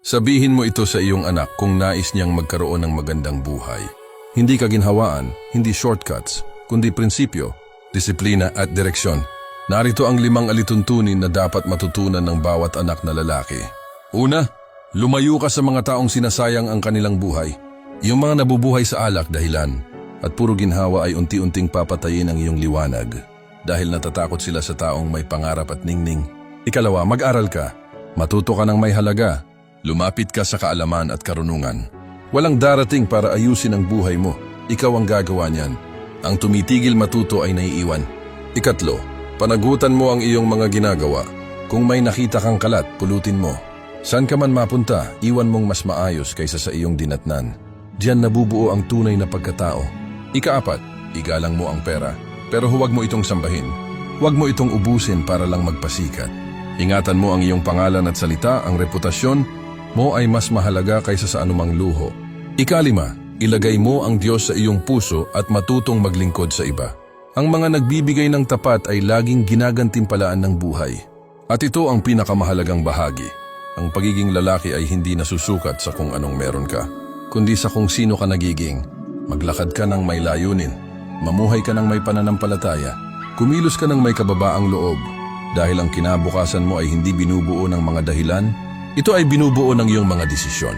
Sabihin mo ito sa iyong anak kung nais niyang magkaroon ng magandang buhay. Hindi kaginhawaan, hindi shortcuts, kundi prinsipyo, disiplina at direksyon. Narito ang 5 alituntunin na dapat matutunan ng bawat anak na lalaki. Una, lumayo ka sa mga taong sinasayang ang kanilang buhay. Yung mga nabubuhay sa alak dahilan at puro ginhawa ay unti-unting papatayin ang iyong liwanag dahil natatakot sila sa taong may pangarap at ningning. Ikalawa, mag-aral ka. Matuto ka ng may halaga. Lumapit ka sa kaalaman at karunungan. Walang darating para ayusin ang buhay mo. Ikaw ang gagawa niyan. Ang tumitigil matuto ay naiiwan. Ikatlo, panagutan mo ang iyong mga ginagawa. Kung may nakita kang kalat, pulutin mo. Saan ka man mapunta, iwan mong mas maayos kaysa sa iyong dinatnan. Diyan nabubuo ang tunay na pagkatao. Ika-4, igalang mo ang pera. Pero huwag mo itong sambahin. Huwag mo itong ubusin para lang magpasikat. Ingatan mo ang iyong pangalan at salita, ang reputasyon mo ay mas mahalaga kaysa sa anumang luho. Ika-5, ilagay mo ang Diyos sa iyong puso at matutong maglingkod sa iba. Ang mga nagbibigay ng tapat ay laging ginagantimpalaan ng buhay. At ito ang pinakamahalagang bahagi. Ang pagiging lalaki ay hindi nasusukat sa kung anong meron ka, kundi sa kung sino ka nagiging. Maglakad ka ng may layunin, mamuhay ka ng may pananampalataya, kumilos ka ng may kababaang loob. Dahil ang kinabukasan mo ay hindi binubuo ng mga dahilan, ito ay binubuo ng iyong mga desisyon.